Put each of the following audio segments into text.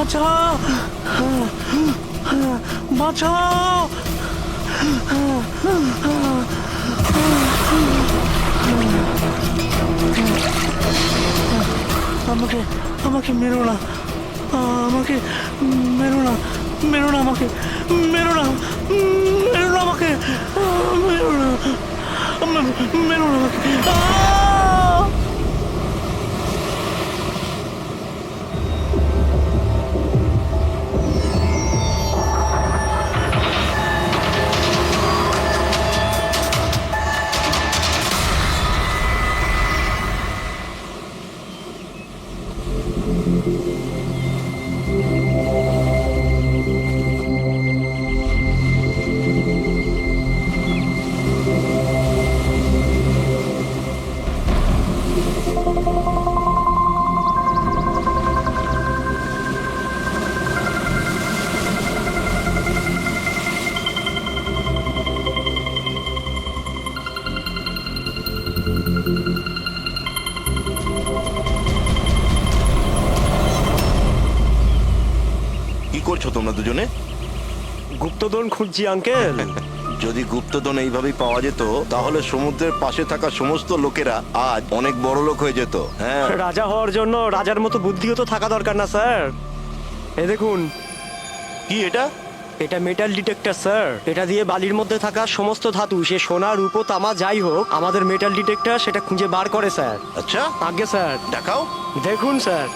বাঁচাও, বাঁচাও। আমাকে আমাকে মেরো না, আমাকে মেরো না, মেরো না আমাকে, মেরো না, মেরো না আমাকে, মেরো না, মেরো না আমাকে। কি করছো তোমরা দুজনে? গুপ্তধন খুঁজছি আঙ্কেল। যদি গুপ্তধন এইভাবেই পাওয়া যেত তাহলে সমুদ্রের পাশে থাকা সমস্ত লোকেরা আজ অনেক বড় লোক হয়ে যেত। হ্যাঁ, রাজা হওয়ার জন্য রাজার মতো বুদ্ধিও তো থাকা দরকার না স্যার? এ দেখুন, কি এটা? এটা মেটাল ডিটেক্টর স্যার। এটা দিয়ে বালির মধ্যে থাকা সমস্ত ধাতু, সে সোনা রূপো তামা যাই হোক, আমাদের মেটাল ডিটেক্টর সেটা খুঁজে বার করে স্যার। আচ্ছা, আগে স্যার দেখাও। দেখুন স্যার।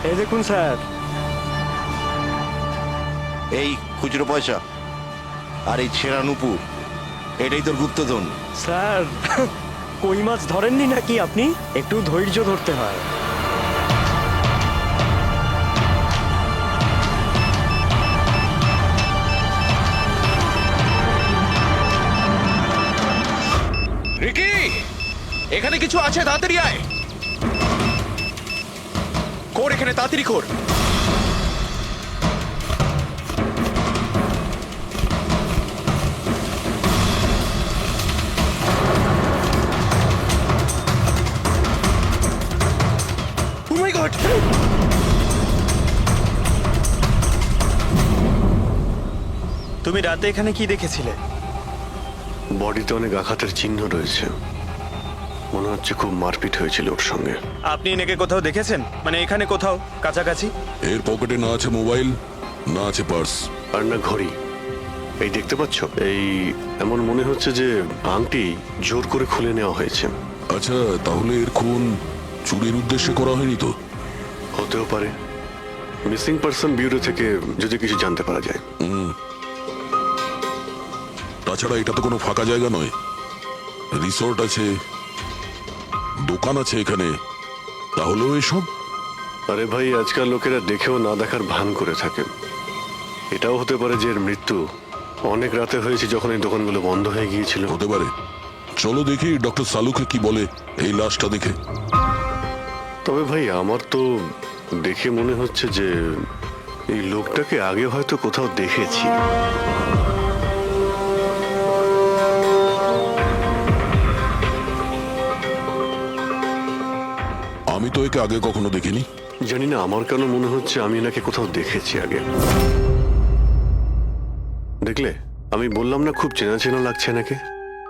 এই দেখুন স্যার। এই খুচরো পয়সা আর এই ছেঁড়া নুপুর, এটাই তোর গুপ্তধন। স্যার, কই মাছ ধরেননি নাকি আপনি? একটু ধৈর্য ধরতে হয়। রিকি, এখানে কিছু আছে, তাড়াতাড়ি আয়। কর এখানে, তাড়াতাড়ি কর। Oh my God! তুমি রাতে এখানে কি দেখেছিলে? বডিতে অনেক আঘাতের চিহ্ন রয়েছে, মনে হচ্ছে খুব মারপিট হয়েছিল ওর সঙ্গে। আপনি এনাকে কোথাও দেখেছেন? মানে এখানে কোথাও কাছাকাছি? এর পকেটে না আছে মোবাইল, না আছে পার্স, আর না ঘড়ি। এই দেখতে পাচ্ছ, এই এমন মনে হচ্ছে যে আংটি জোর করে খুলে নেওয়া হয়েছে। আচ্ছা, তাহলে এর খুন চুরির উদ্দেশ্যে করা হয়নি তো? হতেও পারে। মিসিং পার্সন ব্যুরো থেকে যদি কিছু জানতে পারা যায়। তাছাড়া এটা তো কোনো ফাঁকা জায়গা নয়, রিসোর্ট আছে, দোকান আছে এখানে, তাহলেও এসব। আরে ভাই, আজকাল লোকেরা দেখেও না দেখার ভান করে থাকে। এটাও হতে পারে যে এর মৃত্যু অনেক রাতে হয়েছে, যখন এই দোকানগুলো বন্ধ হয়ে গিয়েছিল। হতে পারে। চলো দেখি ডক্টর সালুকে কি বলে এই লাশটা দেখে। তবে ভাই, আমার তো দেখে মনে হচ্ছে যে এই লোকটাকে আগে হয়তো কোথাও দেখেছি। আমি তো একে আগে কখনো দেখিনি। জানি না, আমার কেন মনে হচ্ছে আমি এনাকে কোথাও দেখেছি আগে। দেখলে, আমি বললাম না, খুব চেনা চেনা লাগছে এনাকে।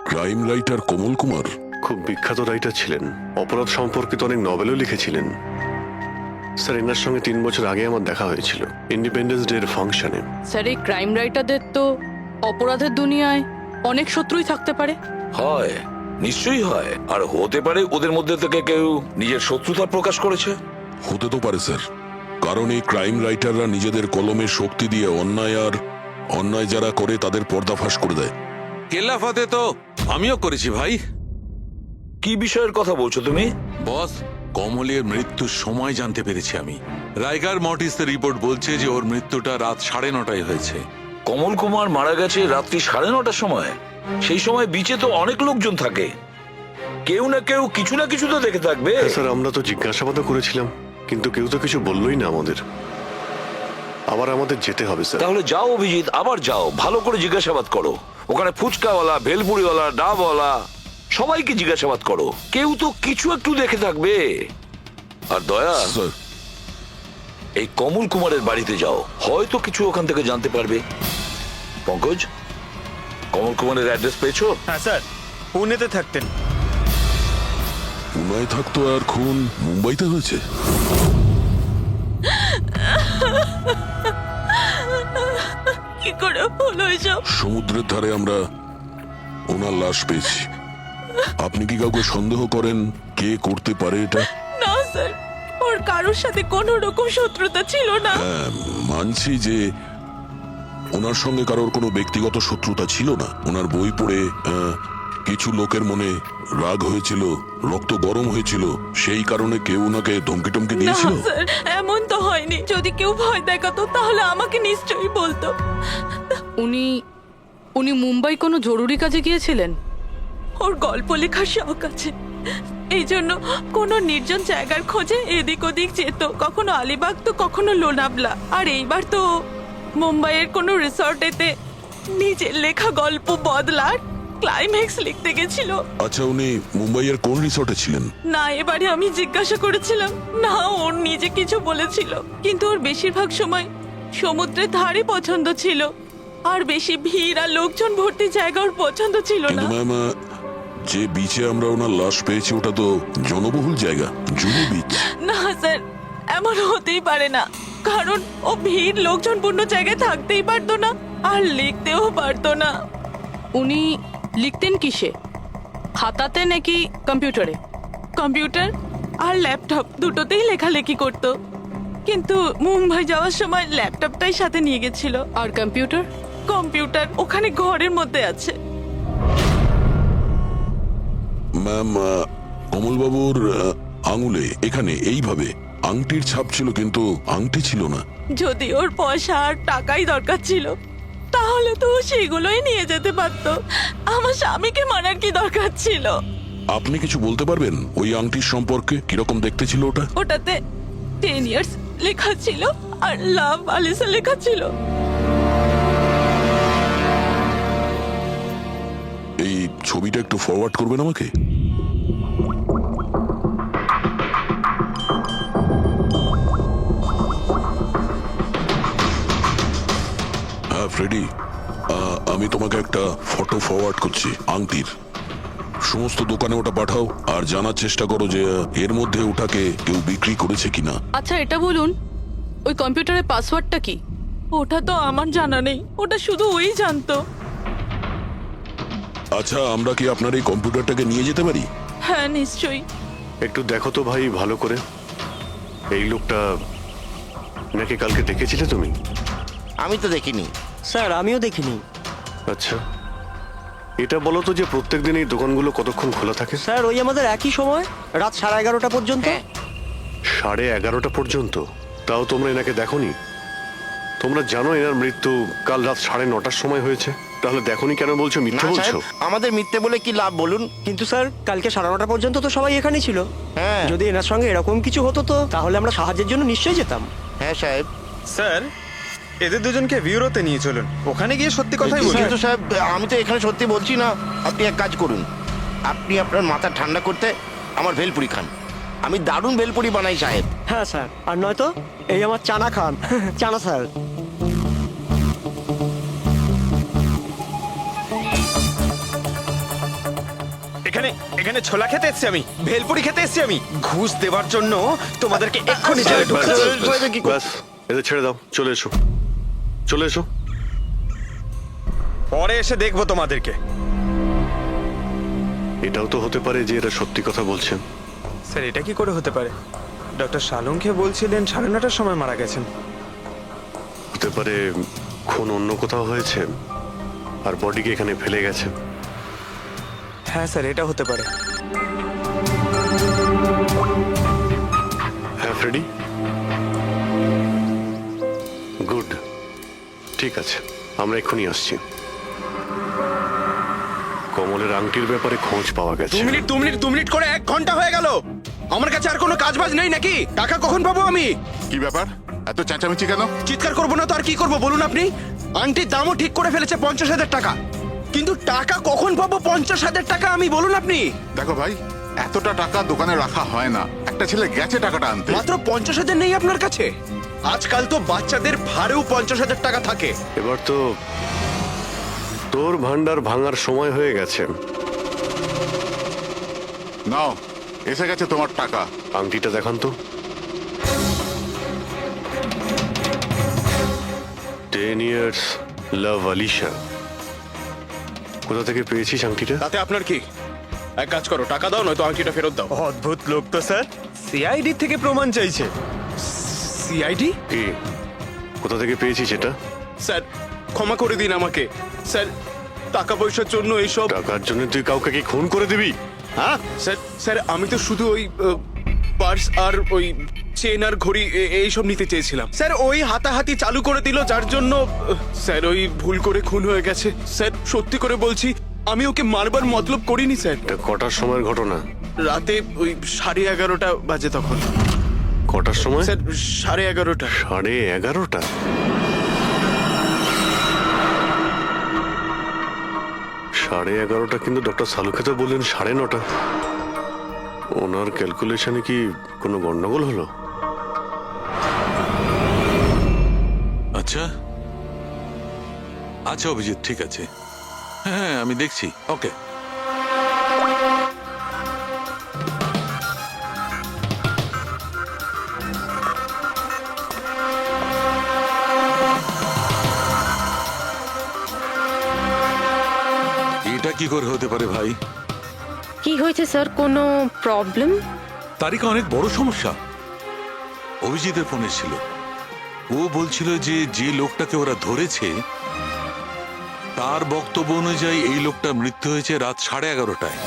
ক্রাইম রাইটার কমল কুমার খুব বিখ্যাত রাইটার ছিলেন, অপরাধ সম্পর্কিত অনেক নভেলও লিখেছিলেন। স্যার, এনার সঙ্গে 3 বছর আগে আমার দেখা হয়েছিল ইন্ডিপেন্ডেন্স ডে এর ফাংশনে। স্যার, এই ক্রাইম রাইটারদের তো অপরাধের দুনিয়ায় অনেক শত্রুই থাকতে পারে। হয়, নিশ্চয়ই হয়। আর হতে পারে ওদের মধ্যে থেকে কেউ নিজের শত্রুতা প্রকাশ করেছে। হতে তো পারে স্যার, কারণ এই ক্রাইম রাইটাররা নিজেদের কলমের শক্তি দিয়ে অন্যায় যারা করে তাদের পর্দাফাশ করে দেয়। কেল্লাফাতে তো আমিও করেছি ভাই। কি বিষয়ের কথা বলছো তুমি? বস, কমলের মৃত্যুর সময় জানতে পেরেছি আমি। রাইগার মর্টিসের রিপোর্ট বলছে যে ওর মৃত্যুটা রাত 9:30 হয়েছে। কমল কুমার মারা গেছে রাত্রি 9:30 সময়। সেই সময় বিচে তো অনেক লোকজন থাকে, কেউ না কেউ কিছু না কিছু তো দেখে থাকবে। হ্যাঁ, স্যার আমরা তো জিজ্ঞাসাবাদও করেছিলাম, কিন্তু কেউ তো কিছু বললোই না আমাদের। আবার আমাদের যেতে হবে স্যার। তাহলে যাও অভিজিৎ, আবার যাও, ভালো করে জিজ্ঞাসাবাদ করো। ওখানে ফুচকাওয়ালা, ভেলপুরিওয়ালা, ডাবওয়ালা সবাইকে জিজ্ঞাসাবাদ করো, কেউ তো কিছু একটু দেখে থাকবে। আর দয়া, স্যার, এই কমল কুমারের বাড়িতে যাও, হয়তো কিছু ওখান থেকে জানতে পারবে। পঙ্কজ, কমল কুমারের অ্যাড্রেস পেয়েছো? হ্যাঁ স্যার, পুনেতে থাকতেন। পুনায় থাকতো আর খুন মুম্বাইতে হয়েছে। কি করে হলো এসব? সমুদ্রের ধারে আমরা ওনার লাশ পেয়েছি। আপনি কি কাউকে সন্দেহ করেন কে করতে পারে এটা? না স্যার, ওর কারোর সাথে কোনো রকম শত্রুতা ছিল না। হ্যাঁ, মানছি যে ওনার সঙ্গে কারোর কোনো ব্যক্তিগত শত্রুতা ছিল না। ওনার বই পড়ে কিছু লোকের মনে রাগ হয়েছিল, রক্ত গরম হয়েছিল, সেই কারণে কেউ ওনাকে ধমকি টমকি না দিয়েছিল। স্যার, এমন তো হয়নি। যদি কেউ ভয় দেখাতো তাহলে আমাকে নিশ্চয়ই বলতো। উনি উনি মুম্বাই কোনো জরুরি কাজে গিয়েছিলেন। ওর গল্প লেখার শখ আছে, এই জন্য কোনো নির্জন জায়গার খোঁজে এদিক ওদিক যেত, কখনো আলিবাগ তো কখনো লোনাভলা। আর এইবার তো মুম্বাইয়ের কোনো রিসর্টেতে নিজের লেখা গল্প বদলার ক্লাইম্যাক্স লিখতে গেছিল। আচ্ছা, উনি মুম্বাইয়ের কোন রিসর্টে ছিলেন? না, এবারে আমি জিজ্ঞাসা করেছিলাম না, ওর নিজে কিছু বলেছিল, কিন্তু ওর বেশিরভাগ সময় সমুদ্রের ধারে পছন্দ ছিল, আর বেশি ভিড় আর লোকজন ভর্তি জায়গা ওর পছন্দ ছিল না। কিন্তু ম্যাম, যে বিচে আমরা ওনার লাশ পেয়েছি ওটা তো জনবহুল জায়গা, জুহু বিচ। না স্যার, এমন হতেই পারে না, কারণ ও ভিড় লোকজনপূর্ণ জায়গায় থাকতেই পারতো না, আর লিখতেও পারতো না। উনি লিখতেন কিসে? খাতাতে নাকি কম্পিউটারে? কম্পিউটার আর ল্যাপটপ দুটোতেই লেখালেখি করতো, কিন্তু মুম্বাই যাওয়ার সময় ল্যাপটপটাই সাথে নিয়ে গেছিল। আর কম্পিউটার? কম্পিউটার ওখানে ঘরের মধ্যে আছে। ম্যাম, কমলবাবুর আঙুলে এখানে এইভাবে আংটির ছাপ ছিল, কিন্তু আংটি ছিল না। যদি ওর পয়সা আর টাকাই দরকার ছিল তাহলে তো ও সেগুলোই নিয়ে যেতে পারতো। আমার স্বামীকে মারার কি দরকার ছিল? আপনি কিছু বলতে পারবেন ওই আংটির সম্পর্কে? কিরকম দেখতে ছিল ওটা? ওটাতে 10 ইয়ার্স লেখা ছিল আর লাভ আলিসা লেখা ছিল। এই ছবিটা একটু ফরওয়ার্ড করবেন আমাকে? হ্যাঁ ফ্রেডি, আমি তোমাকে একটা ফটো ফরওয়ার্ড করছি আংটির। সমস্ত দোকানে ওটা পাঠাও আর জানার চেষ্টা করো যে এর মধ্যে ওটাকে কেউ বিক্রি করেছে কিনা। আচ্ছা, এটা বলুন, ওই কম্পিউটারের পাসওয়ার্ডটা কি? ওটা তো আমার জানা নেই, ওটা শুধু ওই জানতো। আচ্ছা, আমরা কি আপনার এই কম্পিউটারটাকে নিয়ে যেতে পারি? হ্যাঁ নিশ্চয়ই। একটু দেখো তো ভাই ভালো করে, এই লোকটা নাকি কালকে দেখেছিলে তুমি? আমি তো দেখিনি। স্যার, আমিও দেখিনি। আচ্ছা, এটা বলো তো যে প্রত্যেকদিন এই দোকানগুলো কতক্ষণ খোলা থাকে? স্যার, ওই আমাদের একই সময়, রাত 11:30 পর্যন্ত। 11:30 পর্যন্ত? তাও তোমরা এনাকে দেখোনি? তোমরা জানো এনার মৃত্যু কাল রাত 9:30 সময় হয়েছে, তাহলে দেখোনি কেন বলছো? না মিথ্যে বলছো? সাহেব, আমাদের মিথ্যে বলে কি লাভ বলুন? কিন্তু স্যার, কালকে 9:30 পর্যন্ত তো সবাই এখানেই ছিল। হ্যাঁ। যদি এনার সঙ্গে এরকম কিছু হতো তো তাহলে আমরা সাহায্যের জন্য নিশ্চয়ই যেতাম। হ্যাঁ সাহেব। স্যার, এদের দুজনকে বিউরোতে নিয়ে চলুন, ওখানে গিয়ে সত্যি কথাই বলুন। কিন্তু সাহেব, আমি তো এখানে সত্যি বলছি না। আপনি এক কাজ করুন, আপনি আপনার মাথা ঠান্ডা করতে আমার ভেলপুরি খান। আমি দারুণ ভেলপুরি বানাই সাহেব। হ্যাঁ স্যার, আর নয়তো এই আমার চানা খান। চানা স্যার। এখানে এখানে ছোলা খেতে এসেছি আমি, ভেলপুরি খেতে এসেছি আমি। ঘুষ দেওয়ার জন্য তোমাদেরকে এক্ষুনি জেলে ঢুকতে হবে। ব্যাস, এদের ছেড়ে দাও, চলে এসো, চলে এসো। পরে এসে দেখবো তোমাদেরকে। এটাও তো হতে পারে যে এরা সত্যি কথা বলছেন। স্যার, এটা কি করে হতে পারে? ডক্টর সালুংকে বলছিলেন 9:30 সময় মারা গেছেন। হতে পারে খুন অন্য কোথাও হয়েছে আর বডিকে এখানে ফেলে গেছে। হ্যাঁ স্যার, এটা হতে পারে। হ্যাঁ ফ্রেডি, গুড, ঠিক আছে, আমরা এক্ষুনি আসছি। কমলের আংটির ব্যাপারে খোঁজ পাওয়া গেছে। 2 মিনিট করে 1 ঘন্টা হয়ে গেল। আমার কাছে আর কোনো কাজ বাজ নেই নাকি? টাকা কখন পাবো আমি? কি ব্যাপার, এত চেঁচামেচি কেন? চিৎকার করবো না তো আর কি করবো বলুন আপনি? আংটির দামও ঠিক করে ফেলেছে 50,000 টাকা, কিন্তু টাকা কখন পাবো 50,000 টাকা আমি, বলুন আপনি? দেখো ভাই, এতটা টাকা দোকানে রাখা হয় না। একটা ছেলে গেছে টাকাটা আনতে। মাত্র 50,000 নেই আপনার কাছে? আজকাল তো বাচ্চাদের ভাড়েও 50,000 টাকা থাকে। এবার তো তোর ভান্ডার ভাঙার সময় হয়ে গেছে। নাও, এসে গেছে তোমার টাকা। আংটিটা দেখান তো। 10 years লাভ আলিশা। কোথা থেকে পেয়েছিস আংটিটা? তাতে আপনার কি? এক কাজ করো, টাকা দাও, নয়তো আংটিটা ফেরত দাও। অদ্ভুত লোক তো স্যার, সিআইডি থেকে প্রমাণ চাইছে। সিআইডি? কি, কোথা থেকে পেয়েছিস এটা? স্যার ক্ষমা করে দিন আমাকে স্যার, টাকা পয়সার জন্য এইসব। টাকার জন্য তুই কাউকে কি খুন করে দিবি? হ্যাঁ স্যার স্যার আমি তো শুধু ওই পার্স আর ওই চেন আর ঘড়ি এইসব নিতে চেয়েছিলাম স্যার। ওই হাতাহাতি চালু করে দিল, যার জন্য স্যার ওই ভুল করে খুন হয়ে গেছে। স্যার সত্যি করে বলছি, আমি ওকে মারবার মতলব করিনি স্যার। এটা কটার সময়ের ঘটনা? রাতে ওই 11:30 বাজে তখন। কটার সময়? স্যার 11:30। 11:30? সাড়ে 11:30 কিন্তু ডক্টর সালুকে তো বললেন 9:30। ওনার ক্যালকুলেশনে কি কোনো গন্ডগোল হলো? আচ্ছা আচ্ছা অভিজিৎ, ঠিক আছে, হ্যাঁ আমি দেখছি, ওকে। এটা কি করে হতে পারে ভাই? কি হয়েছে স্যার, কোনো প্রবলেম? তারিকা অনেক বড় সমস্যা। অভিজিতের ফোন এসেছিল, ও বলছিল যে যে লোকটাকে ওরা ধরেছে তার বক্তব্য অনুযায়ী এই লোকটার মৃত্যু হয়েছে রাত 11:30টায়,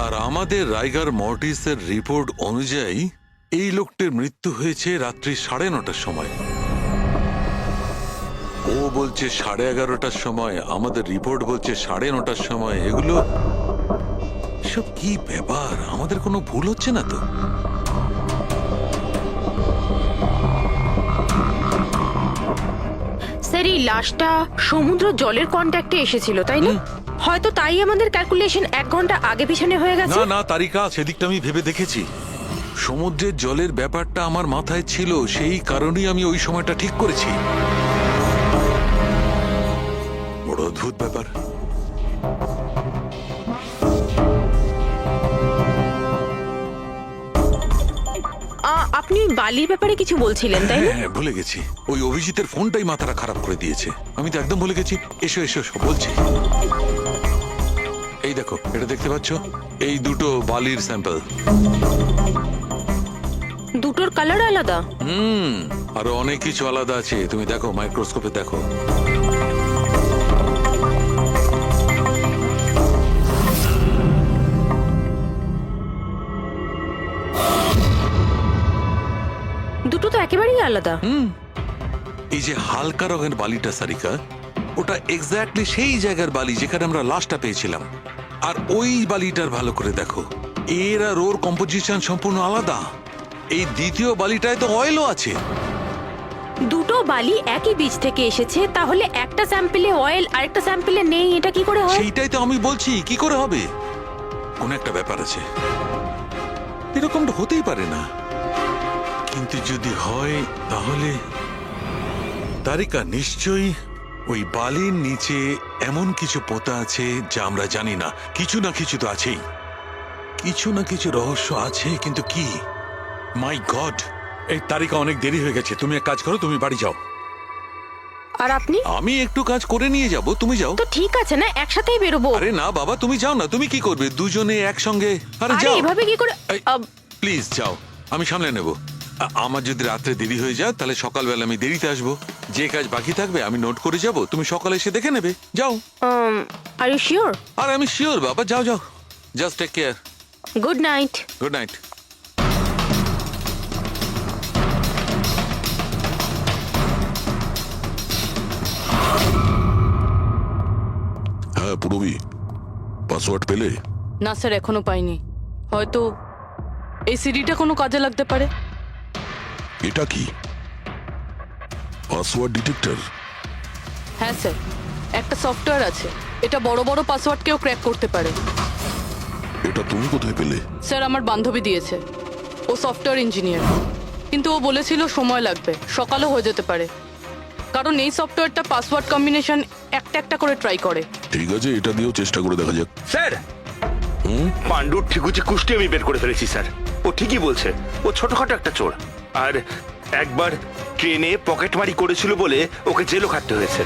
আর আমাদের রাইগার মর্টিসের রিপোর্ট অনুযায়ী এই লোকটির মৃত্যু হয়েছে রাত্রি 9:30টার সময়। ও বলছে 11:30টার সময়, আমাদের রিপোর্ট বলছে 9:30টার সময়। এগুলো সব কি ব্যাপার? আমাদের কোনো ভুল হচ্ছে না তো? স্যার এই লাশটা সমুদ্র জলের কন্ট্যাক্টে এসেছিল, তাই না? হয়তো তাই আমাদের ক্যালকুলেশন 1 ঘন্টা আগে পিছনে হয়ে গেছে। না না তারিকা, সেদিকটা আমি ভেবে দেখেছি। সমুদ্রের জলের ব্যাপারটা আমার মাথায় ছিল, সেই কারণেই আমি ওই সময়টা ঠিক করেছি। বড় অদ্ভুত ব্যাপার। আপনি বালির ব্যাপারে কিছু বলছিলেন, তাই না? হ্যাঁ ভুলে গেছি, ওই অভিজিতের ফোনটাই মাথাটা খারাপ করে দিয়েছে। আমি তো একদম ভুলে গেছি। এসো এসো এসো বলছি। এই দেখো, এটা দেখতে পাচ্ছ? এই দুটো বালির স্যাম্পল। দুটোর কালার আলাদা? আরো অনেক কিছু আলাদা আছে, তুমি দেখো, মাইক্রোস্কোপে দেখো। দুটো তো একেবারেই আলাদা। এই যে হালকা রঙের বালিটা সারিকা, ওটা এক্স্যাক্টলি সেই জায়গার বালি যেখানে আমরা লাশটা পেয়েছিলাম। আর ওই বালিটার ভালো করে দেখো, এর আর ওর কম্পোজিশন সম্পূর্ণ আলাদা। এই দ্বিতীয় বালিটায় তো অয়েলও আছে। দুটো বালি একই বীজ থেকে এসেছে, তাহলে একটা স্যাম্পলে অয়েল আর একটা স্যাম্পলে নেই, এটা কি করে হয়? সেইটাই তো আমি বলছি, কি করে হবে? কোন একটা ব্যাপার আছে, এরকমটা হতেই পারে না। কিন্তু যদি হয় তাহলে তারিকা নিশ্চয়ই ওই বালির নিচে এমন কিছু পোতা আছে যা আমরা জানি না। কিছু না কিছু তো আছেই, কিছু না কিছু রহস্য আছে, কিন্তু কি? মাই গড, এই তারিকা অনেক দেরি হয়ে গেছে। তুমি এক কাজ করো, তুমি বাড়ি যাও। আর আপনি? আমি একটু কাজ করে নিয়ে যাব, তুমি যাও। তো ঠিক আছে না, একসাথেই বেরোবো। আরে না বাবা, তুমি যাও না। তুমি কি করবে দুজনে একসঙ্গে? আরে আরে যাও। এভাবে কি করে? প্লিজ যাও, আমি সামলে নেব। আমার যদি রাত্রে দেরি হয়ে যায় তাহলে সকালবেলা আমি দেরিতে আসবো। যে কাজ বাকি থাকবে আমি নোট করে যাব, তুমি সকালে এসে দেখে নেবে। যাও। Are you sure? আর আমি শিওর বাবা, যাও যাও, just take care. Good night. Good night. হ্যাঁ পুরবি, পাসওয়ার্ড পেলে? না স্যার, এখনো পাইনি। হয়তো এই সিডিটা কোনো কাজে লাগতে পারে। এটা কি পাসওয়ার্ড ডিটেক্টর? হ্যাঁ স্যার, একটা সফটওয়্যার আছে, এটা বড় বড় পাসওয়ার্ডকেও ক্র্যাক করতে পারে। এটা তুমি কোথায় পেলে? স্যার, আমার বান্ধবী দিয়েছে। ও সফটওয়্যার ইঞ্জিনিয়ার, কিন্তু ও বলেছিল সময় লাগবে, সকালও হয়ে যেতে পারে, কারণ এই সফটওয়্যারটা পাসওয়ার্ড কম্বিনেশন একটা একটা করে ট্রাই করে। ঠিক আছে, এটা দিয়েও চেষ্টা করে দেখা যাক। স্যার, পাণ্ডুর ঠিকুচি কুষ্টি আমি বের করে ফেলেছি স্যার। ও ঠিকই বলছে, ও ছোটখাটো একটা চোর। আর একবার ট্রেনে পকেটমারি করেছিল বলে ওকে জেলও খাটতে হয়েছে।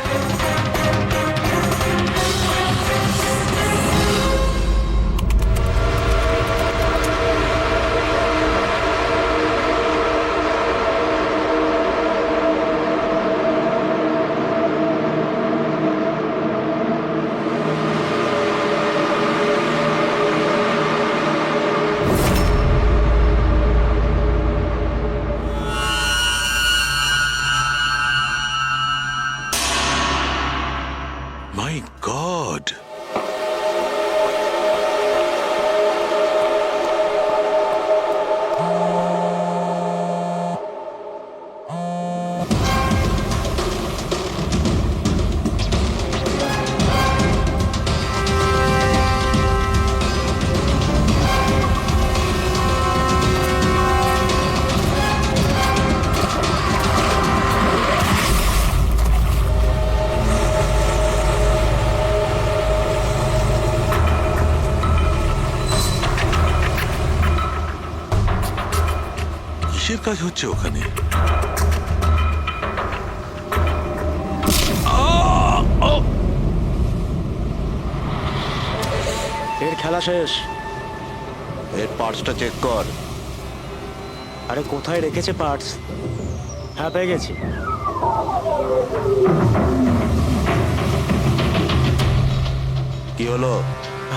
মাই গড, কিসের কাজ হচ্ছে ওখানে? এর খেলা শেষ। এর পার্টসটা চেক কর। আরে কোথায় রেখেছে পার্টস? হ্যাঁ, পেয়ে গেছি। কি হলো?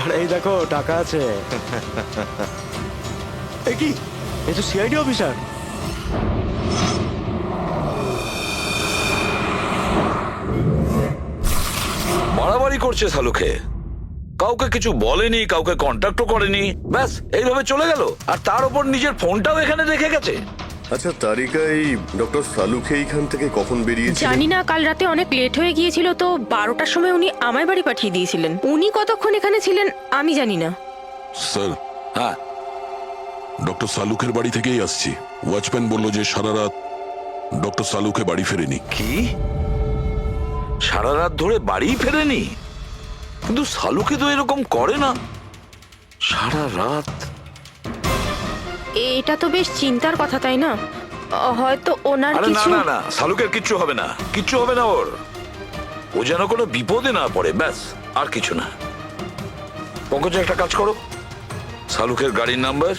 আরে এই দেখো, টাকা আছে। এ কি, এ তো সিআইডি অফিসার। বাড়াবাড়ি করছে শালুকে, কাউকে কিছু বলেনি, কাউকে কন্ট্যাক্টও করেনি, ব্যাস এইভাবে চলে গেল। আর তার উপর নিজের ফোনটাও এখানে রেখে গেছে। আচ্ছা তারিকা, এই ডক্টর সালুকে এইখান থেকে কখন বেরিয়েছে? জানি না, কাল রাতে অনেক লেট হয়ে গিয়েছিল তো 12টার সময় উনি আমার বাড়ি পাঠিয়ে দিয়েছিলেন। উনি কতক্ষণ এখানে ছিলেন আমি জানি না। স্যার, হ্যাঁ, ডক্টর সালুকের বাড়ি থেকেই আসছি। ওয়াচম্যান বলল যে সারা রাত ডক্টর সালুকে বাড়ি ফেরেনি। কি সারা রাত ধরে বাড়ি ফেরেনি? কিন্তু শালুকে তো এরকম করে না, সারা রাত। এটা তো বেশ চিন্তার কথা, তাই না? হয়তো ওনার আরে না কিছু। না না, শালুকের কিচ্ছু হবে না, কিচ্ছু হবে না ওর। ও যেন কোনো বিপদে না পড়ে, ব্যাস, আর কিছু না। পঙ্কজ, একটা কাজ করো, শালুকের গাড়ির নাম্বার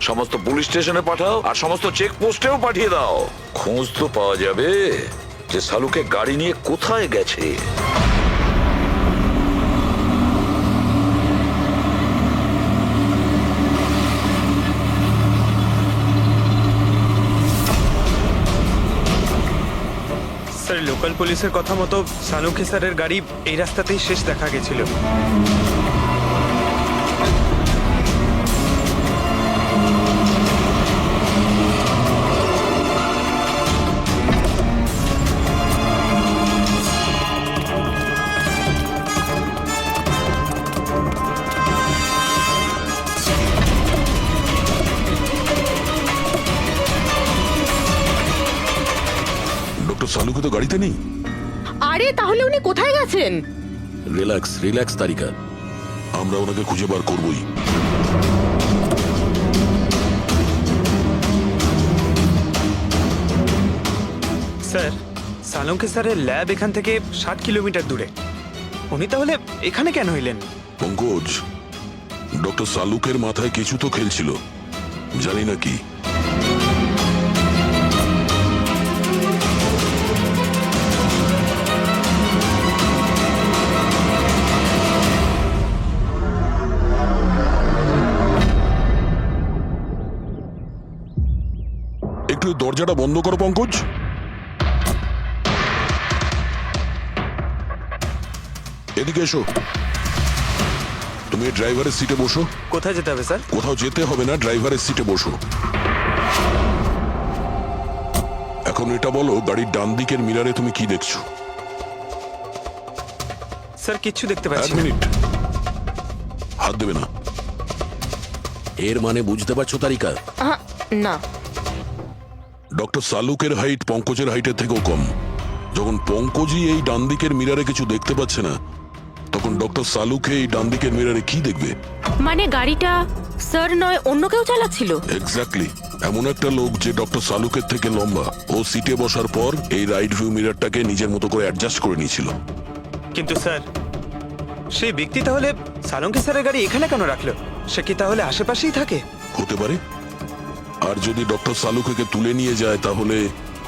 সমস্ত পুলিশ স্টেশনে পাঠাও, আর সমস্ত চেকপোস্টেও পাঠিয়ে দাও। খোঁজ তো পাওয়া যাবে যে শালুকে গাড়ি নিয়ে কোথায় গেছে। স্যার, লোকাল পুলিশের কথা মতো সালুকে স্যারের গাড়ি এই রাস্তাতেই শেষ দেখা গেছিল। ডক্টর সালুকে তো গাড়িতে নেই। আরে তাহলে উনি কোথায় গেছেন? রিল্যাক্স রিল্যাক্স তারিকা, আমরা ওনাকে খুঁজে বার করবই। স্যার, সালুকে স্যারের ল্যাব এখান থেকে 60 কিলোমিটার দূরে। উনি তাহলে এখানে কেন এলেন? পঙ্কজ, ডক্টর সালুকের মাথায় কিছু তো খেলছিল, জানি না কি। একটু দরজাটা বন্ধ করো পঙ্কজ। এদিকে এসো। তুমি ড্রাইভারের সিটে বসো। কোথায় যেতে হবে স্যার? কোথাও যেতে হবে না, ড্রাইভারের সিটে বসো। এখন এটা বলো, গাড়ির ডান দিকের মিরারে তুমি কি দেখছো? স্যার কিচ্ছু দেখতে এক পাচ্ছি না। মিনিট, হাত দেবে না। এর মানে বুঝতে পারছো তারিকা? না। ডক্টর সালুকের হাইট পঙ্কজের হাইটের থেকেও কম। যখন পঙ্কজই এই ডান দিকের মিরারে কিছু দেখতে পাচ্ছে না, তখন ডক্টর সালুকে এই ডান দিকের মিরারে কি দেখবে? মানে গাড়িটা স্যার নয়, অন্য কেউ চালাচ্ছিল? এক্স্যাক্টলি, এমন একটা লোক যে ডক্টর সালুকের থেকে লম্বা। ও সিটে বসার পর এই রাইট ভিউ মিরারটাকে নিজের মতো করে অ্যাডজাস্ট করে নিয়েছিল। কিন্তু স্যার, সেই ব্যক্তি তাহলে সালঙ্কি স্যারের গাড়ি এখানে কেন রাখলো? সে কি তাহলে আশেপাশেই থাকে? হতে পারে। আর যদি ডক্টর সালুকে তুলে নিয়ে যায়, তাহলে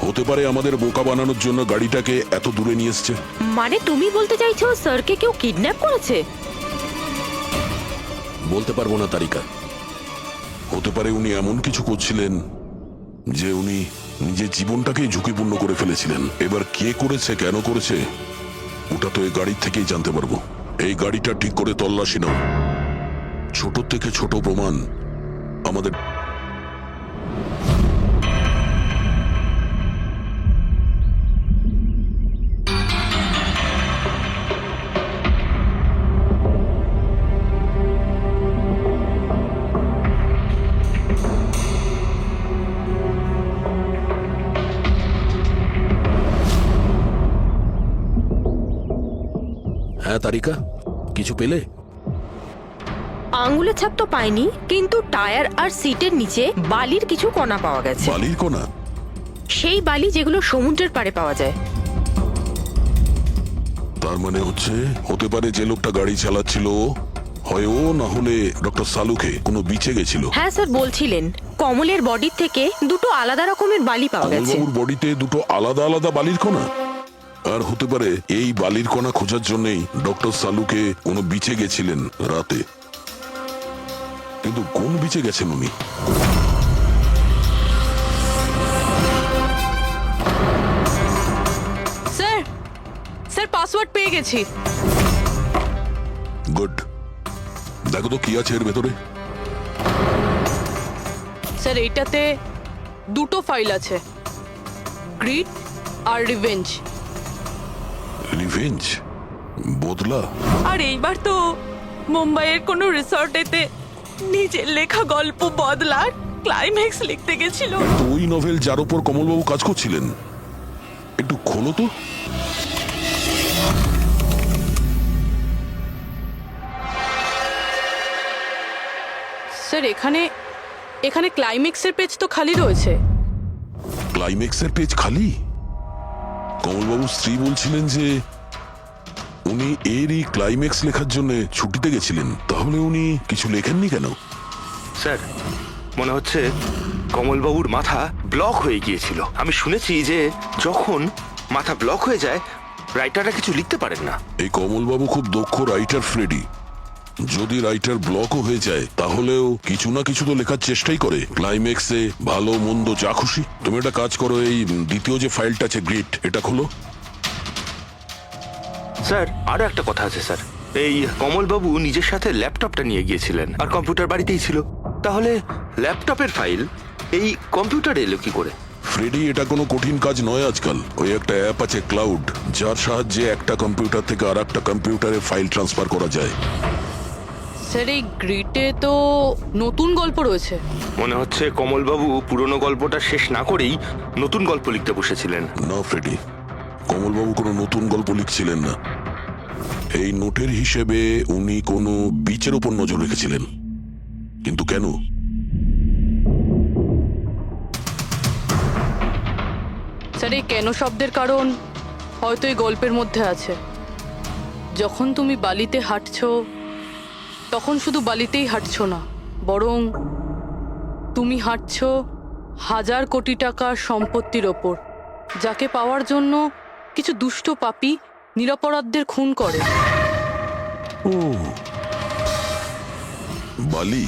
হতে পারে আমাদের বোকা বানানোর জন্য গাড়িটাকে এত দূরে নিয়ে এসছে। মানে তুমি বলতে চাইছো স্যারকে কেউ কিডন্যাপ করেছে? বলতে পারবো না তারিকা। হতে পারে উনি এমন কিছু করছিলেন যে উনি নিজের জীবনটাকেই ঝুঁকিপূর্ণ করে ফেলেছিলেন। এবার কে করেছে, কেন করেছে, ওটা তো এই গাড়ির থেকেই জানতে পারবো। এই গাড়িটা ঠিক করে তল্লাশি নাও। ছোট থেকে ছোট প্রমাণ আমাদের। হ্যাঁ তারিকা, কিছু পেলে? আঙ্গুলের ছাপ তো পাইনি, কিন্তু টায়ার আর সিটের নিচে বালির কিছু কণা পাওয়া গেছে। বালির কণা? সেই বালি যেগুলো সমুদ্রের পাড়ে পাওয়া যায়। তার মানে হতে পারে যে লোকটা গাড়ি চালাচ্ছিল হয় ও, না হলে ডক্টর সালুকে কোনো বিচে গেছিল। হ্যাঁ স্যার বলছিলেন কমলের বডির থেকে দুটো আলাদা রকমের বালি পাওয়া গেছে। কমলবাবুর বডিতে দুটো আলাদা আলাদা বালির কণা? আর হতে পারে এই বালির কণা খোঁজার জন্যই ডক্টর সালুকে কোনো বিচে গেছিলেন রাতে। কিন্তু কোন বিচে গেছেন উনি? স্যার, স্যার পাসওয়ার্ড পেয়ে গেছি। গুড, দেখো তো কি আছে এর ভেতরে। স্যার এইটাতে দুটো ফাইল আছে, গ্রিড আর রিভেঞ্জ। রিভেঞ্জ? বদলা? আর এইবার তো মুম্বাইয়ের কোনো রিসর্টেতে নিজের লেখা গল্প বদলার ক্লাইম্যাক্স লিখতে গেছিল। তো ওই নভেল যার উপর কমলবাবু কাজ করছিলেন, একটু খোলো তো। স্যার এখানে এখানে ক্লাইম্যাক্সের পেজ তো খালি রয়েছে। ক্লাইম্যাক্সের পেজ খালি? কমলবাবুর স্ত্রী বলছিলেন যে উনি এরই ক্লাইম্যাক্স লেখার জন্য ছুটিতে গেছিলেন। তাহলে উনি কিছু লেখেননি কেন? স্যার, মনে হচ্ছে কমলবাবুর মাথা ব্লক হয়ে গিয়েছিল। আমি শুনেছি যে যখন মাথা ব্লক হয়ে যায়, রাইটাররা কিছু লিখতে পারেন না। এই কমলবাবু খুব দক্ষ রাইটার ফ্রেডি। যদি রাইটার ব্লকও হয়ে যায়, তাহলেও কিছু না কিছু তো লেখার চেষ্টাই করে। ক্লাইম্যাক্সে ভালো মন্দ যা খুশি। তুমি একটা কাজ করো, এই দ্বিতীয় যে ফাইলটা আছে গ্রিড, এটা খোলো। স্যার, আরো একটা কথা আছে স্যার। এই কমলবাবু নিজের সাথে ল্যাপটপটা নিয়ে গিয়েছিলেন, আর কম্পিউটার বাড়িতেই ছিল। তাহলে ল্যাপটপের ফাইল এই কম্পিউটারে এলো কি করে? ফ্রেডি, এটা কোনো কঠিন কাজ নয় আজকাল। ওই একটা অ্যাপ আছে ক্লাউড, যার সাহায্যে একটা কম্পিউটার থেকে আর একটা কম্পিউটারে ফাইল ট্রান্সফার করা যায়। স্যার এই গ্রিডে তো নতুন গল্প রয়েছে। মনে হচ্ছে কমলবাবু পুরনো গল্পটা শেষ না করেই নতুন গল্প লিখতে বসেছিলেন। না ফ্রেডি, কমলবাবু কোনো নতুন গল্প লিখছিলেন না। এই নোটের হিসেবে উনি কোনো বিচের উপর নজর রেখেছিলেন। কিন্তু কেন? স্যার এই কেন শব্দের কারণ হয়তো এই গল্পের মধ্যে আছে। যখন তুমি বালিতে হাঁটছো, তখন শুধু বালিতেই হাঁটছো না, বরং তুমি হাঁটছো 1000 কোটি টাকার সম্পত্তির ওপর, যাকে পাওয়ার জন্য কিছু দুষ্ট পাপী নিরপরাধদের খুন করে। ও, বালি।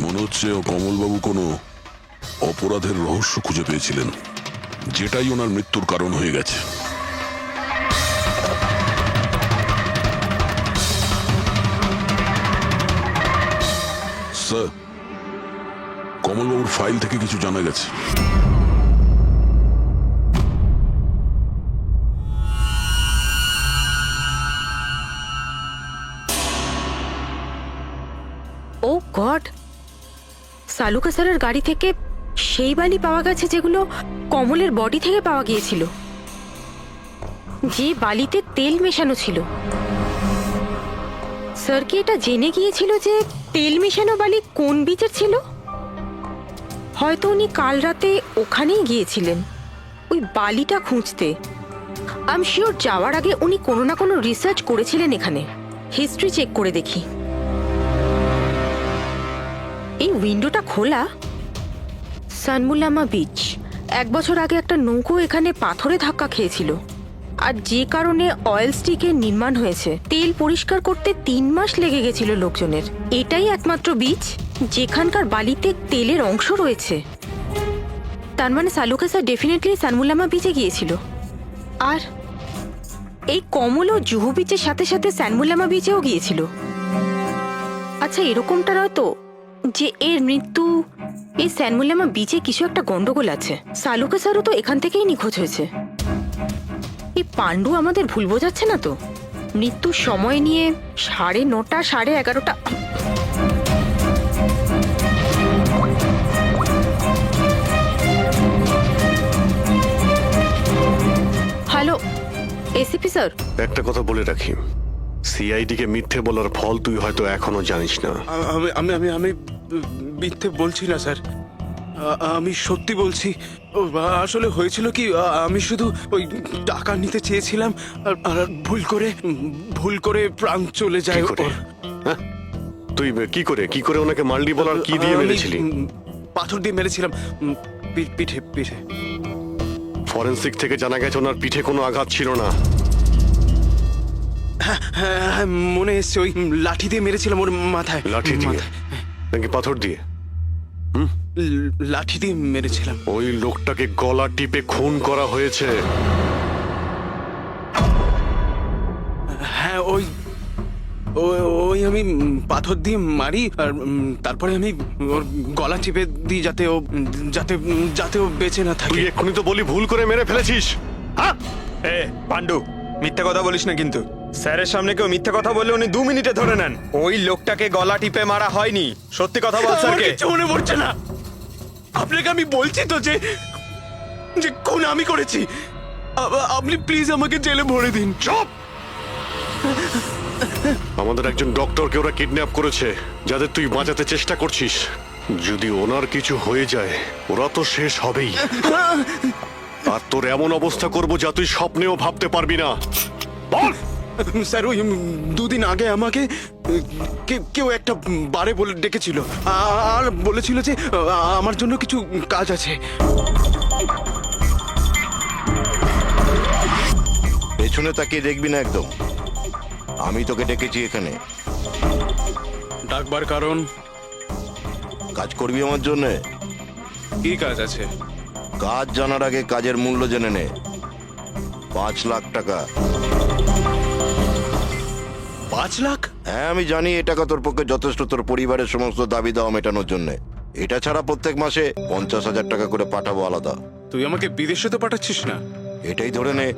মনে হচ্ছে কমলবাবু কোনো অপরাধের রহস্য খুঁজে পেয়েছিলেন, যেটাই ওনার মৃত্যুর কারণ হয়ে গেছে। স্যার, কমলবাবুর ফাইল থেকে কিছু জানা গেছে। ও গড, সালুকা স্যারের গাড়ি থেকে সেই বালি পাওয়া গেছে যেগুলো কমলের বডি থেকে পাওয়া গিয়েছিল, যে বালিতে তেল মেশানো ছিল। স্যার কি এটা জেনে গিয়েছিল যে তেল মেশানো বালি কোন বীজের ছিল? হয়তো উনি কাল রাতে ওখানেই গিয়েছিলেন ওই বালিটা খুঁজতে। আই এম শিওর যাওয়ার আগে উনি কোনো না কোনো রিসার্চ করেছিলেন এখানে। হিস্ট্রি চেক করে দেখি। এই উইন্ডোটা খোলা। সানমুলামা বিচ, 1 বছর আগে একটা নৌকো এখানে পাথরে ধাক্কা খেয়েছিল, আর যে কারণে অয়েল স্টিকের নির্মাণ হয়েছে। তেল পরিষ্কার করতে 3 মাস লেগে গেছিল লোকজনের। এটাই একমাত্র বিচ যেখানকার বালিতে তেলের অংশ রয়েছে। তার মানে সালুকা স্যার ডেফিনেটলি সানমুলামা বিচে গিয়েছিল। আর এই কমল ও জুহু বিচের সাথে সাথে সানমুলামা বিচেও গিয়েছিল। আচ্ছা, এরকমটা নয় তো যে এর মৃত্যু এই সানমুলামা বিচে কিছু একটা গন্ডগোল আছে? সালুকা স্যারও তো এখান থেকেই নিখোঁজ হয়েছে। এই পাণ্ডু আমাদের ভুল বোঝাচ্ছে না তো? মৃত্যুর সময় নিয়ে 9:30 11:30। Hello ACP sir. একটা কথা বলে রাখি, সিআইডি কে মিথ্যে বলার ফল তুই হয়তো এখনো জানিস না। আমি আমি আমি মিথ্যে বলছি না স্যার, আমি সত্যি বলছি। আসলে হয়েছিল কি, আমি শুধু ওই টাকা নিতে চেয়েছিলাম আর ভুল করে প্রাণ চলে যায়। কি করে? হ্যাঁ? তুই কি করে ওনাকে মাল্ডি বলার কি দিয়ে মেরেছিলি? পাথর দিয়ে মেরেছিলাম, পিঠে। ফরেনসিক থেকে জানা গেছে ওনার পিঠে কোনো আঘাত ছিল না। হ্যাঁ, মনে এসছে ওই লাঠি দিয়ে মেরেছিলাম ওর মাথায়। লাঠি দিয়ে নাকি পাথর দিয়ে? লাঠি দিয়ে মেরেছিলাম। ওই লোকটাকে গলা টিপে খুন করা হয়েছে। হ্যাঁ, ওই আমি পাথর দিয়ে মারি, আর তারপরে আমি ওর গলা চিপে দিই যাতে ও বেঁচে না থাকে। তুই এক্ষুনি তো বলি ভুল করে মেরে ফেলেছিস। হ্যাঁ এ পাণ্ডু, মিথ্যে কথা বলিস না কিন্তু। স্যারের সামনে কেউ মিথ্যে কথা বললে উনি 2 মিনিটে ধরে নেন। ওই লোকটাকে গলা টিপে মারা হয়নি। সত্যি কথা বল স্যারকে। কিছু মনে পড়ছে না। আপনাকে আমি বলছি তো যে খুন আমি করেছি। আপনি প্লিজ আমাকে জেলে ভরে দিন। চুপ! আমাদের একজন ডক্টরকে ওরা কিডন্যাপ করেছে, যাদের তুই বাঁচাতে চেষ্টা করছিস। যদি ওনার কিছু হয়ে যায় ওরা তো শেষ হবেই। আর তোর এমন অবস্থা করব যা তুই স্বপ্নেও ভাবতে পারবি না। বল! স্যার, ওই 2 দিন আগে আমাকে কেউ একটা বারে বলে ডেকেছিল আর বলেছিল যে আমার জন্য কিছু কাজ আছে। পেছনে তাকিয়ে দেখবি না একদম। আমি তোকে ডেকেছি এখানে। ডাকবার কারণ? কাজ করবি আমার জন্য। কি কাজ আছে? কাজ জানার আগে কাজের মূল্য জেনে নে। 5 লাখ টাকা। 5 লাখ? হ্যাঁ, আমি জানি এ টাকা তোর পক্ষে যথেষ্ট তোর পরিবারের সমস্ত দাবি দাওয়া মেটানোর জন্য। এটা ছাড়া প্রত্যেক মাসে 50,000 টাকা করে পাঠাবো আলাদা। তুই আমাকে বিদেশে তো পাঠাচ্ছিস না? এটাই ধরে নে।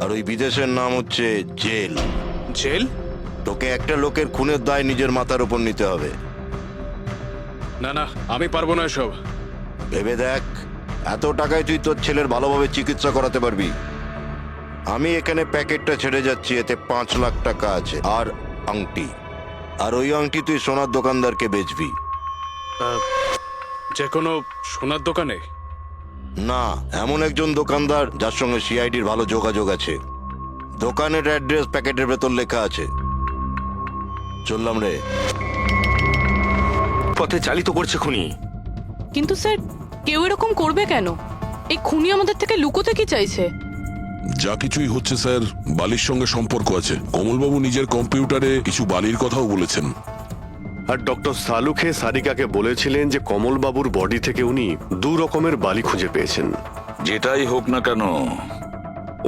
আর ওই বিদেশের নাম হচ্ছে জেল। জেল? তোকে একটা লোকের খুনের দায় নিজের মাথার উপর নিতে হবে। না না, আমি পারবো না এসব। ভেবে দেখ, এত টাকায় তুই তোর ছেলের ভালোভাবে চিকিৎসা করাতে পারবি। আমি এখানে প্যাকেটটা ছেড়ে যাচ্ছি, এতে 5 লাখ টাকা আছে আর আংটি। আর ওই আংটি তুই সোনার দোকানদারকে বেচবি। যে কোনো সোনার দোকানে? না, এমন একজন দোকানদার যার সঙ্গে সিআইডির ভালো যোগাযোগ আছে। দোকানের অ্যাড্রেস প্যাকেটের ভেতর লেখা আছে। চললাম রে। পথে চালিত করছে খুনি। কিন্তু স্যার, কেউ এরকম করবে কেন? এই খুনি আমাদের থেকে লুকোতে কি চাইছে? যা কিছুই হচ্ছে স্যার, বালির সঙ্গে সম্পর্ক আছে। কমলবাবু নিজের কম্পিউটারে কিছু বালির কথাও বলেছেন। আর ডক্টর সালুখে সারিকাকে বলেছিলেন যে কমলবাবুর বডি থেকে উনি 2 রকমের বালি খুঁজে পেয়েছেন। যেটাই হোক না কেন,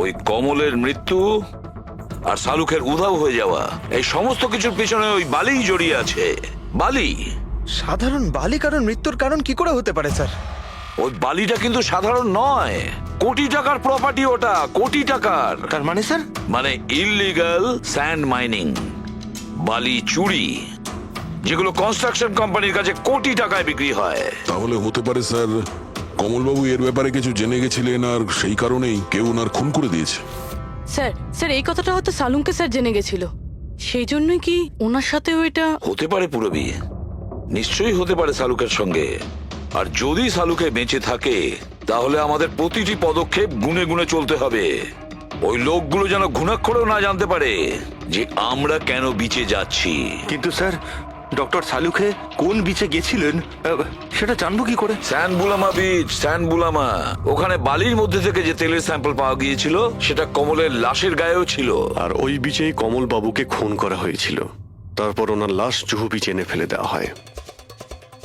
ওই কমলের মৃত্যু আর শালুকের উধাও হয়ে যাওয়া, এই সমস্ত কিছুর পিছনে ওই বালিই জড়িয়ে আছে। বালি। সাধারণ বালি কারণ মৃত্যুর কারণ কি করে হতে পারে স্যার? ওই বালিটা কিন্তু সাধারণ নয়, কোটি টাকার প্রপার্টি ওটা, কোটি টাকার। তার মানে স্যার? মানে ইললিগাল স্যান্ড মাইনিং, বালি চুরি, যেগুলো কনস্ট্রাকশন কোম্পানির কাছে কোটি টাকায় বিক্রি হয়। তাহলে হতে পারে স্যার কমলবাবু এর ব্যাপারে কিছু জেনে গেছিলেন আর সেই কারণেই কেউ ওনার খুন করে দিয়েছে। স্যার স্যার এই কথাটা হয়তো সালুমকে স্যার জেনে গেছিল, সেই জন্যই কি ওনার সাথেও এটা। হতে পারে পুরবি, নিশ্চয়ই হতে পারে শালুকের সঙ্গে। আর যদি শালুকে বেঁচে থাকে তাহলে আমাদের প্রতিটি পদক্ষেপ গুনে গুনে চলতে হবে। ওই লোকগুলো যেন ঘুণাক্ষরেও না জানতে পারে যে আমরা কেন বিচে যাচ্ছি। কিন্তু স্যার, ডক্টর সালুখে কোন বিচে গেছিলেন সেটা জানবো কি করে? স্যানবুলামা বিচ, স্যানবুলামা। ওখানে বালির মধ্যে থেকে যে তেলের স্যাম্পল পাওয়া গিয়েছিল সেটা কমলের লাশের গায়েও ছিল। আর ওই বিচেই কমলবাবুকে খুন করা হয়েছিল। তারপর ওনার লাশ জুহু বিচে এনে ফেলে দেওয়া হয়।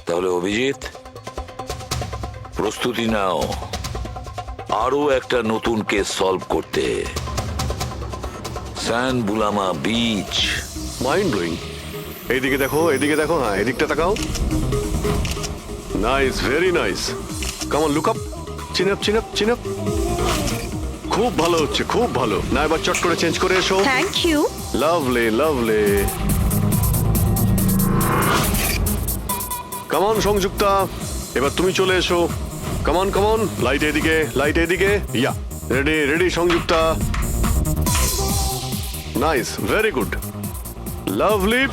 তাহলে অভিজিৎ, প্রস্তুতি নাও আরো একটা নতুন কেস সলভ করতে। স্যানবুলামা বিচ। Mind blowing. এইদিকে দেখো, এদিকে দেখো, হ্যাঁ এদিকটা তাকাও। Nice, very nice. Come on, look up, chin up, chin up, chin up. খুব ভালো হচ্ছে, খুব ভালো। না এবার চট করে চেঞ্জ করে এসো। Thank you. Lovely, lovely. Come on Sanjukta, এবার তুমি চলে এসো। Come on, come on. Light এদিকে, লাইট এদিকে। Yeah, ready, ready Sanjukta. Nice, very good, lovely,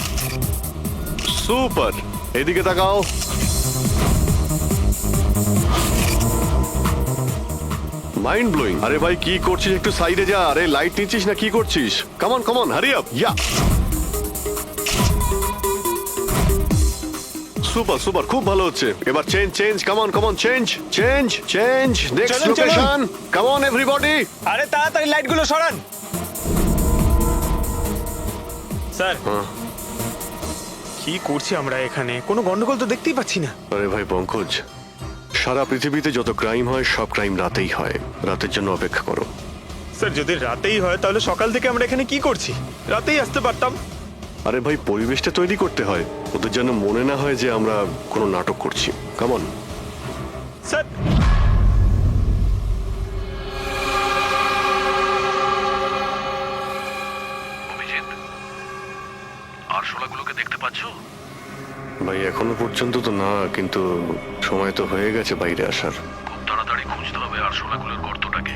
super. এদিকে তাকাও। Mind blowing. আরে ভাই কি করছিস, একটু সাইডে যা। আরে লাইট নিচ্ছিস না কি করছিস? Come on, come on, hurry up. Yeah, super, super, খুব ভালো হচ্ছে। এবার change, change, come on, come on, change, change, change. Next চলুন, চলুন। Location, come on everybody. আরে তাড়াতাড়ি লাইটগুলো সরান। স্যার, কি করছি আমরা এখানে? কোনো গন্ডগোল তো দেখতেই পাচ্ছি না। আরে ভাই পঙ্কজ, সারা পৃথিবীতে যত ক্রাইম হয় সব ক্রাইম রাতেই হয়। রাতের জন্য অপেক্ষা করো। স্যার, যদি রাতেই হয় তাহলে সকাল থেকে আমরা এখানে কি করছি? রাতেই আসতে পারতাম। আরে ভাই পরিবেশটা তৈরি করতে হয়, ওদের যেন মনে না হয় যে আমরা কোনো নাটক করছি। Come on. স্যার, আরশোলাগুলোকে দেখতে পাচ্ছো? ভাই এখনো পর্যন্ত তো না, কিন্তু সময় তো হয়ে গেছে বাইরে আসার। খুব তাড়াতাড়ি খুঁজতে হবে আরশোলাগুলোর গর্তটাকে।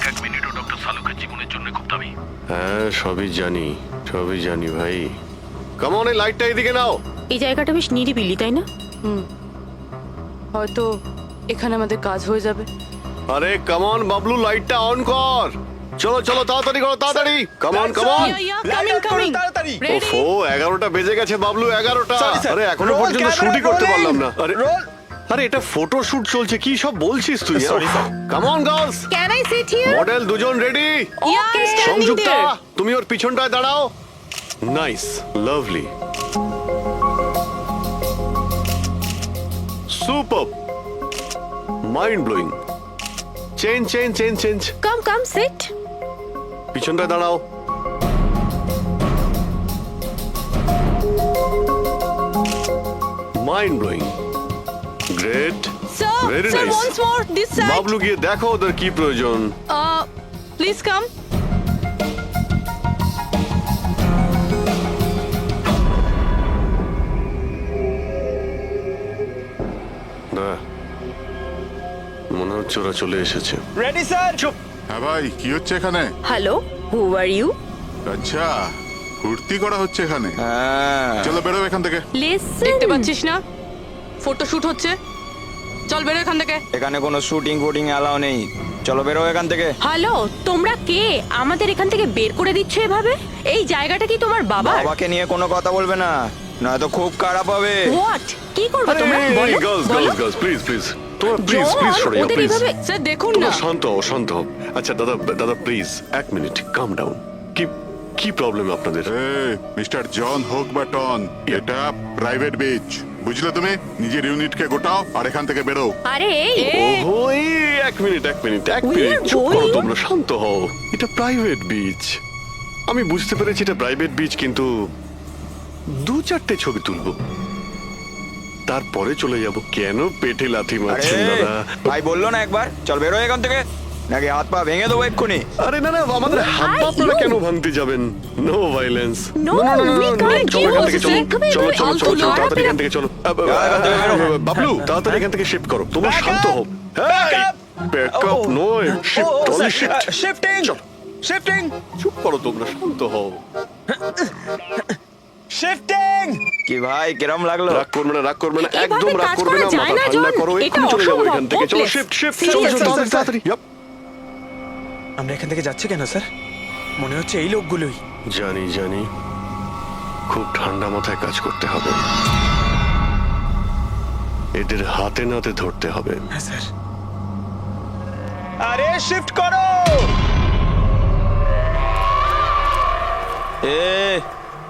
এক মিনিটও ডক্টর সালুকের জীবনের জন্য খুব দামি। হ্যাঁ সবই জানি, সবই জানি ভাই। কাম অন, এই লাইটটা এদিকে নাও। এই জায়গাটা বেশ নিরিবিলি, তাই না? হয়তো এখানে আমাদের কাজ হয়ে যাবে। আরে কাম অন বাবলু, লাইটটা অন কর। চলো চলো, তাড়াতাড়ি করো, তাড়াতাড়ি। Come on, come on. তাড়াতাড়ি। ওফো, 11টা বেজে গেছে বাবলু, 11টা। Sorry, sir. আরে এখনো Roll পর্যন্ত camera, শুটই করতে rolling. পারলাম না। আরে Roll. আরে এটা ফটো শুট চলছে, কি সব বলছিস তুই? Sorry, sir. Come on girls. Can I sit here? Model দুজন রেডি। সংযুক্তা, তুমি ওর পিছনটায় দাঁড়াও। Nice, lovely, super, mind blowing. Change, change, change, change. Come come sit. পিছনটায় দাঁড়াও। Mind blowing, great, very nice. once more this side. Bablu গিয়ে দেখো ওদের কি প্রয়োজন। Please come. মনে হচ্ছে ওরা চলে এসেছে। Ready sir. চুপ। হ্যাঁ ভাই, কি হচ্ছে এখানে? Hello, who are you? আচ্ছা, ফুর্তি করা হচ্ছে এখানে। চলো বেরো এখান থেকে। Listen. দেখতে পাচ্ছিস না? ফটো শুট হচ্ছে। চল বেরো এখান থেকে। এখানে কোনো শুটিং ফুটিং অ্যালাউ নেই। চলো বেরো এখান থেকে। হ্যালো, তোমরা কে? আমাদের এখান থেকে বের করে দিচ্ছ এভাবে? এই জায়গাটা কি তোমার বাবার? বাবাকে নিয়ে কোনো কথা বলবে না, নয়তো খুব খারাপ হবে। হোয়াট? কি করবে তোমরা? বলো। Girls, girls, girls, please, please. তোমরা প্লিজ, জন, প্লিজ সরে যাও, ওদের প্লিজ। এভাবে স্যার দেখুন না। তোমরা শান্ত হও, শান্ত হও। আচ্ছা দাদা, দাদা প্লিজ এক মিনিট, কাম ডাউন। কি কি প্রবলেম আপনাদের? মিস্টার জন হোক বা টন, এটা প্রাইভেট বিচ, বুঝলে তুমি? নিজের ইউনিটকে গোটাও আর এখান থেকে বেরো। আরে ওহো, এই এক মিনিট চুপ করো তোমরা, শান্ত হও। এটা প্রাইভেট বিচ, আমি বুঝতে পেরেছি এটা প্রাইভেট বিচ, কিন্তু 2-4টে ছবি তুলবো, তারপরে চলে যাব। কেন পেটে লাথি মারছেন দাদা? ভাই বললো না একবার চল বেরো এখান থেকে, নাকি হাত পা ভেঙে দেবো এক্ষুনি। আরে না, আমাদের হাত পা আপনারা কেন ভাঙতে যাবেন? No violence. No, we can't চলো এখান থেকে, use চলো it. চলো চলো চলো, তাড়াতাড়ি এখান থেকে চলো। বাবলু, তাড়াতাড়ি এখান থেকে শিফট করো, তোমরা শান্ত হও। ব্যাকআপ নয়, shift, only shift. Shifting shifting চুপ করো তোমরা, শান্ত হও। শিফটিং। কি ভাই কিরম লাগলো? রাগ করবে না, এভাবে একদম রাগ কাজ করবে করা না, যায় মাথা না, ঠান্ডা জন। করো, এটা এক্ষুনি চলে যাবো অসম্ভব, এখান থেকে। চলো hopeless. শিফট শিফট, Seriously, চলো তাড়াতাড়ি তাড়াতাড়ি। Yup. আমরা এখান থেকে যাচ্ছি কেন স্যার? মনে হচ্ছে এই লোকগুলোই। জানি, খুব ঠান্ডা মাথায় কাজ করতে হবে, এদের হাতে নাতে ধরতে হবে। হ্যাঁ স্যার। আরে শিফট করো।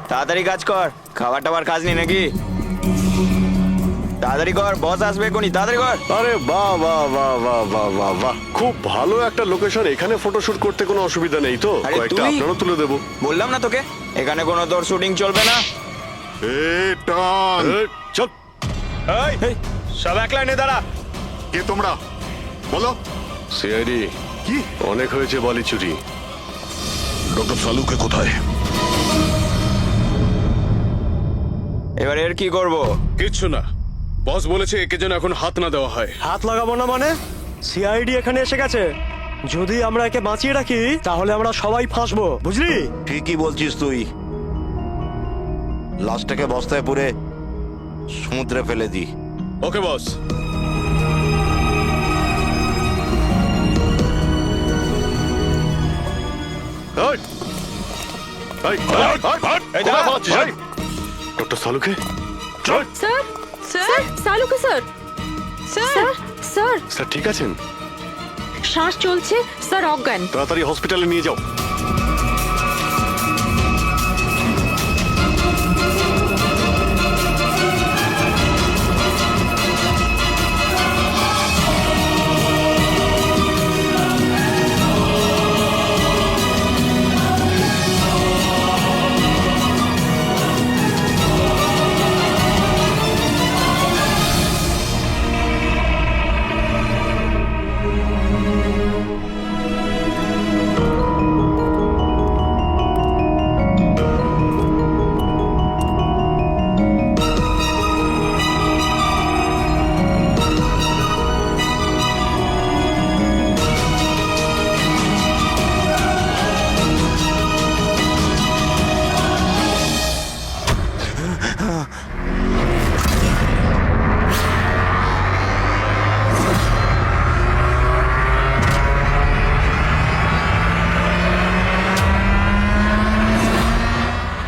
তাড়াতাড়ি কাজ কর, খাবার টাবার কাজ নেই নাকি? তাড়াতাড়ি কর, বস আসবে কোনি, তাড়াতাড়ি কর। আরে বাহ বাহ বাহ বাহ বাহ বাহ বাহ, খুব ভালো একটা লোকেশন, এখানে ফটোশুট করতে কোনো অসুবিধা নেই তো? আরে কয়েকটা তুই- আপনারও তুলে দেবো। বললাম না তোকে এখানে কোনো তোর শুটিং চলবে না। টন, চল। এই, সব এক লাইনে দাঁড়া। কে তোমরা? বলো। সিআইডি। কি? অনেক হয়েছে বালি চুরি। ডক্টর সালুকে কোথায়? এবার এর কি করব? কিচ্ছু না, বস বলেছে একে যেন এখন হাত না দেওয়া হয়। হাত লাগাবো না মানে? সিআইডি এখানে এসে গেছে, যদি আমরা একে বাঁচিয়ে রাখি তাহলে আমরা সবাই ফাঁসবো, বুঝলি? ঠিকই বলছিস তুই, লাশটাকে বস্তায় পুরে সমুদ্রে ফেলে দি। Okay boss. ডক্টর সালুকে, স্যার স্যার সালুকে স্যার স্যার স্যার স্যার ঠিক আছেন? শ্বাস চলছে স্যার, অজ্ঞান। তাড়াতাড়ি হসপিটালে নিয়ে যাও।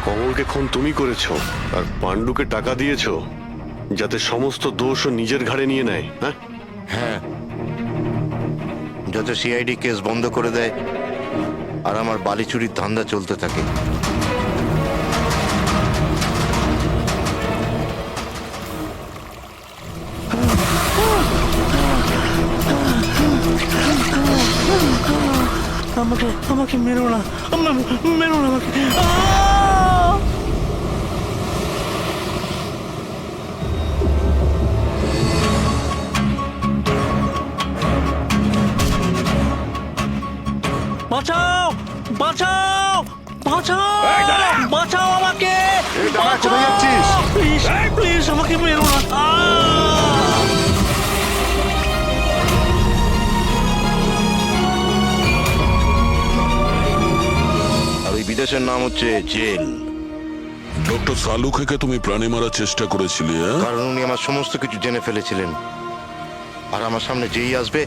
কমলকে খুন তুমি করেছো আর পান্ডুকে টাকা দিয়েছো যাতে সমস্ত দোষ ও নিজের ঘাড়ে নিয়ে নেয়। হ্যাঁ, যাতে সিআইডি কেস বন্ধ করে দেয় আর আমার বালি চুরির ধান্দা চলতে থাকে। আমাকে মেরো না, মেরো না আমাকে। বাঁচাও বাঁচাও বাঁচাও বাঁচাও আমাকে, কোথায় যাচ্ছিস? প্লিজ প্লিজ আমাকে মেরো না। আর ওই বিদেশের নাম হচ্ছে জেল। ডক্টর সালুকে তুমি প্রাণে মারার চেষ্টা করেছিলে, হ্যাঁ? কারণ উনি আমার সমস্ত কিছু জেনে ফেলেছিলেন, আর আমার সামনে যেই আসবে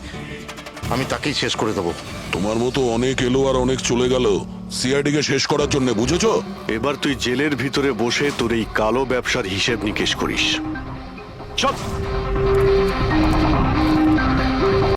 আমি তাকেই শেষ করে দেবো। তোমার মতো অনেক এলো আর অনেক চলে গেল সিআইডি কে শেষ করার জন্য, বুঝেছো? এবার তুই জেলের ভিতরে বসে তোর এই কালো ব্যবসার হিসেব নিকেশ করিস। চল।